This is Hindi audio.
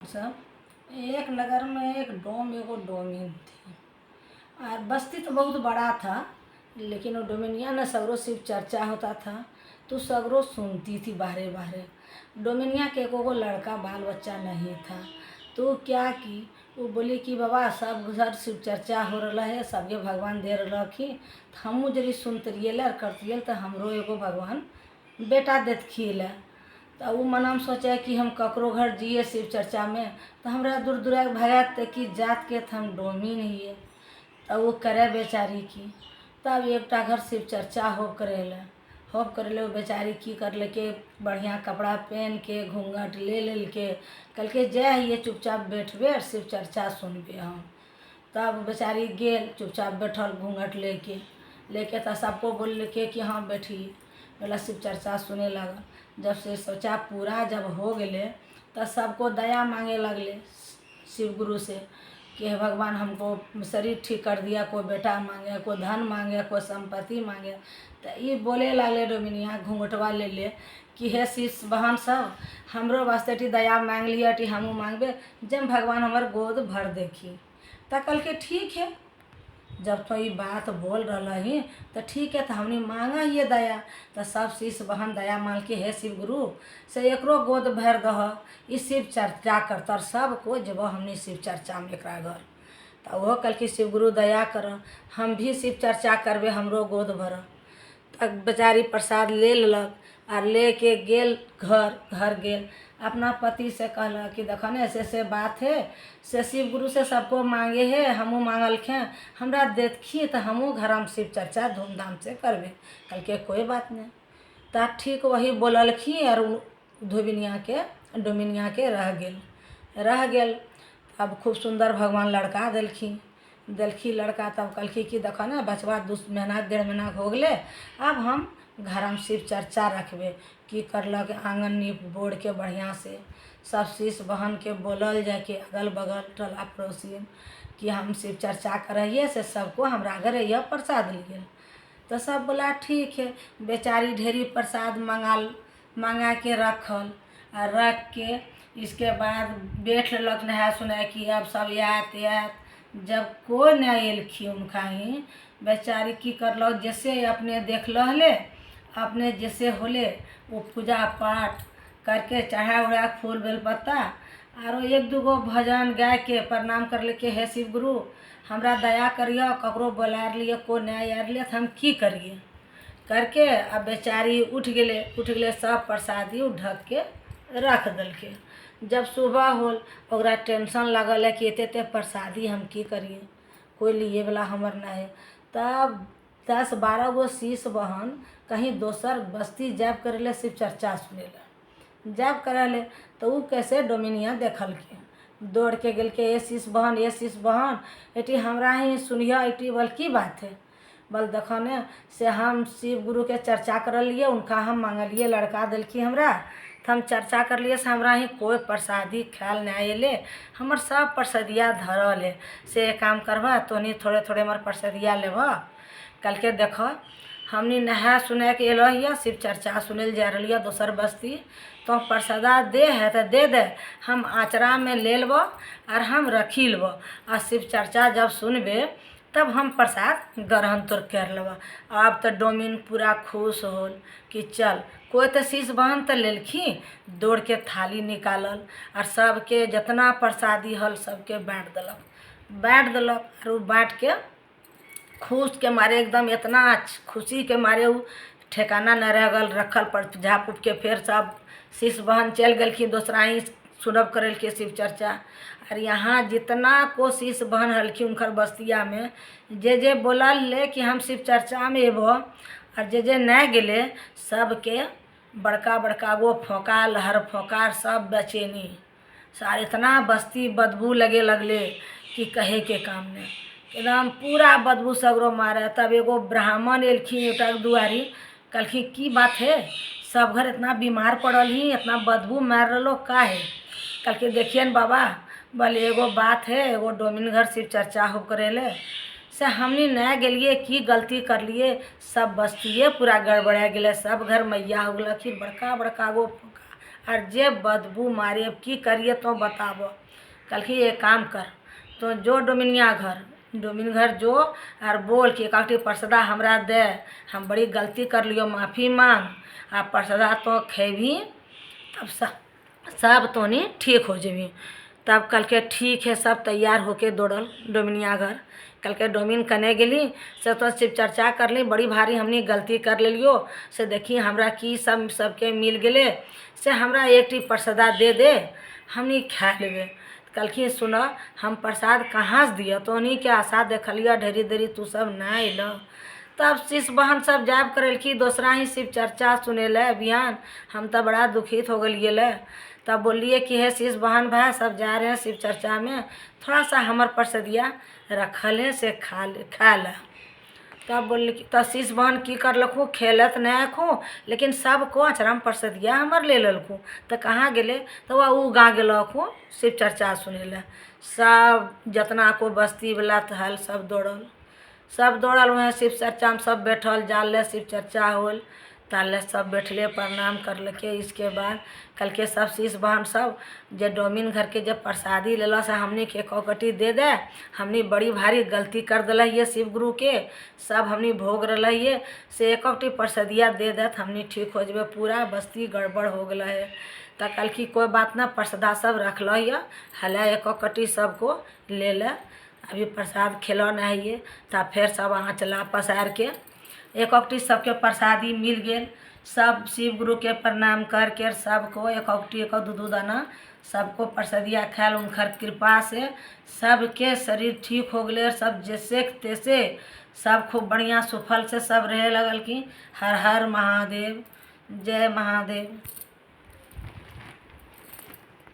सब एक नगर में एक डोम एगो डोमिन थी। और बस्ती तो बहुत बड़ा था, लेकिन वो डोमिनिया न सगरों सिर्फ चर्चा होता था तो सगरों सुनती थी बाहरे बाहरे। डोमिनिया के एगो लड़का बाल बच्चा नहीं था, तो क्या की वो बोली कि बाबा सब घर शिव चर्चा हो रहा है, सबके भगवान दे रखी, हमू जरी सुनतरिए और करतिए तो हमरो एगो भगवान बेटा देतखिए। तो वो मन में सोचे कि हम ककरो घर जिए शिव चर्चा में तो हमरा दूर दूर भगत कि जात के हम डोमिन हिए। तब वो करे बेचारी की, तब एकटा घर शिव चर्चा होब करेले वो बेचारी की कर लेके बढ़िया कपड़ा पहन के घूंघट ले के कल के जय ये चुपचाप बैठबे और शिव चर्चा सुनबे हम। तब बेचारी गेल चुपचाप बैठल घूंघट लेके तो सबको बोल के कि हाँ बैठी बोला शिव चर्चा सुने लगा। जब से सोचा पूरा जब हो गए तो सबको दया मांगे लगले शिव गुरु से कि हे भगवान हमको शरीर ठीक कर दिया, कोई बेटा मांगे, कोई धन मांगे, कोई संपत्ति मांगे। तो ये बोले लगले डोमिनिया घूंघटवा ले कि हे शिष्य बहन सब हमरो वास्ते टी दया मांग लिया टी हमू मांगबे जब भगवान हमार गोद भर देखी। तो कल के ठीक है, जब तो ये बात बोल रहा ही तो ठीक है, तो हमने मांगा ये दया। तो सब शिष्य बहन दया मांग के हे शिव गुरु से एकरो गोद भर दह, इस शिव चर्चा करता सबको जब हमने शिव चर्चा में एक घर। तो वो कल की शिव गुरु दया कर हम भी शिव चर्चा करबे हमरो गोद भर। तब बेचारी प्रसाद ले लक और लेके गेल घर गेल अपना पति से कहला कि देखो ने ऐसे बात है से शिव गुरु से सबको मांगे है, हमू मांगलखे हमरा देखी तो हमू घर में शिव चर्चा धूमधाम से करबे। कल के कोई बात नहीं। ता ठीक वही बोललखी और डोमिनिया के रह गेल। अब खूब सुंदर भगवान लड़का दिलखी लड़का। तब कलखी कि देखो ना बचवा 2 महीना 1.5 महीना हो गए, अब हम घर में शिव चर्चा रखबे। कि करलक आंगन नीप बोड़ के बढ़िया से सब शिष्य बहन के बोलल जाए कि अगल बगल टोला पड़ोसी कि हम शिव चर्चा करइए से सबको हमरा घर यह प्रसाद लिए। तो सब बोला ठीक है। बेचारी ढेरी प्रसाद मंगा के रखल और रख के इसके बाद बैठ लग नहा सुना कि अब सब यात जब कोई न एलखी उनका ही बेचारी की करल जैसे अपने देख ले अपने जैसे होले वो पूजा पाठ करके चढ़ा उड़ा फूल बेलपत्ता और 1-2 भजन गा के प्रणाम कर ले के हे शिव गुरु हमरा दया करिए, ककरो बोलार लिए को नहीं यार लिए तो हम की करिए करके अब बेचारी उठ गए सब प्रसादी ढक के रख दलके। जब सुबह होल ओकरा टेंशन लगल है कि एते प्रसादी हम की करिए, कोई लिए वाला हमर नहीं। तब 10-12 गो शिष्य बहन कहीं दोसर बस्ती जब करेले शिव चर्चा सुनेला जब करेले तो वो कैसे डोमिनिया देखल के दौड़ के गेल के ये शिष्य बहन एटी हमरा ही सुनिया एटी बोल की बात है बोल देखो ने से हम शिव गुरु के चर्चा कर लिए उनका हम मांगलिए लड़का दिलखी हमरा तो हम चर्चा कर लिए से हमरा ही कोई प्रसादी ख्याल नहीं अले, हमर सब प्रसादिया धरल है से काम करवा तो नहीं थोड़े हमार प्रसादिया लेब। कल के देखो हमने नहा सुना के एलिए शिव चर्चा सुनल जा रही है दोसर बस्ती तो प्रसादा दे है तो दे दे हम आचरा में ले लब और हम रखी लब और शिव चर्चा जब सुनबे तब हम प्रसाद ग्रहण तोड़ कर लब। अब तो डोमिन पूरा खुश होल कि चल कोई तो शिष्य बहन तो लेलखी दौड़ के थाली निकालल और सबके जितना प्रसादी हल सबके बाँट दिलक और वो बाँट के खुश के मारे एकदम इतना खुशी के मारे वो ठिकाना न रह गल रखल पर झाप उप के फिर सब शिष्य बहन चल गल कि दूसरा ही सुनब करल के शिव चर्चा। और यहाँ जितना को शिष्य बहन हल्की उनकर बस्तिया में जे बोलल ले कि हम शिव चर्चा में एबो और जे न गेले सबके बड़का वो फोका लहर फोकार सब बेचैनी सार इतना बस्ती बदबू लगले कि कहे के काम नहीं, एकदम पूरा बदबू सगरो मारे। तब एगो ब्राह्मण एलखिन एटा दुआरी कलखी की बात है सब घर इतना बीमार पड़ल ही इतना बदबू मार रहा का है। कल के देखिए न बाबा बोले एगो बात है एगो डोमिन घर शिव चर्चा हो करेले से हमने न गेलिए की गलती कर लिए सब बस्तिए पूरा गड़बड़ा गए सब घर मैया हो गल कि बड़का गो और जे बदबू मारे अब की करिए तो बताबो। कल की एक काम कर, तो जो डोमिन घर जो और बोल कि एक परसदा हमरा दे, हम बड़ी गलती कर लियो, माफ़ी मांग, आ परसदा तो खेबी, तब सब तो नहीं ठीक हो जेबी। तब कल के ठीक है, सब तैयार होके दौड़ल डोमिनिया घर। कल के डोमिन कने गेली से तो शिव चर्चा कर ली, बड़ी भारी हमने गलती कर लियो से देखी हमरा की सबके मिल गए से हमरा एक टी प्रसादा दे दे, हमनी खा लेबे। कल की सुना हम प्रसाद कहाँ से दिया, तो उन्हीं के आशा देखलिया ढेरी देरी तू सब ना अल। तब शिष्य बहन सब जाब करल की दूसरा ही शिव चर्चा सुनेले अभियान, हम तो बड़ा दुखित हो गए। तब बोलिए कि हे शिष्य बहन भाई सब जा रहे हैं शिव चर्चा में, थोड़ा सा हमर प्रसादिया रखल है से खा ले। तब बोल तब शिष्य बहन की करलखू, खेलत नहीं खू, लेकिन सबको अचरम प्रसादिया हमर ले ललखू। तो कहाँ गेले, तो वह उ गा गेलखू शिव चर्चा सुने ले। सब जितना को बस्ती वाला हल सब दौड़ल वहाँ शिव चर्चा में सब बैठल, जाल शिव चर्चा होल, ताले सब बैठले प्रणाम करलके। इसके बाद कल के सब शिष्य बहन सब जे डोमिन घर के जब प्रसादी लेला से हमनी के कौकटी दे दे, हमनी बड़ी भारी गलती कर दिल ये शिव गुरु के, सब हमनी भोग रहा ये से एक प्रसादिया दे दे तो हमनी ठीक हो जबे, पूरा बस्ती गड़बड़ हो गया है। तो कल की कोई बात ना, प्रसादा सब रखल है, हला एक कटी सबको ले ले, अभी प्रसाद खिलो नहीं है। तब फिर सब आँचला पसार के एक सबके प्रसादी मिल गए। सब शिव गुरु के प्रणाम करके सबको एक दू दाना सबको प्रसादिया खायल, उनकर कृपा से सबके शरीर ठीक हो गए। सब जैसे तैसे सब खूब बढ़िया सुफल से सब रहे लगल की। हर हर महादेव, जय महादेव।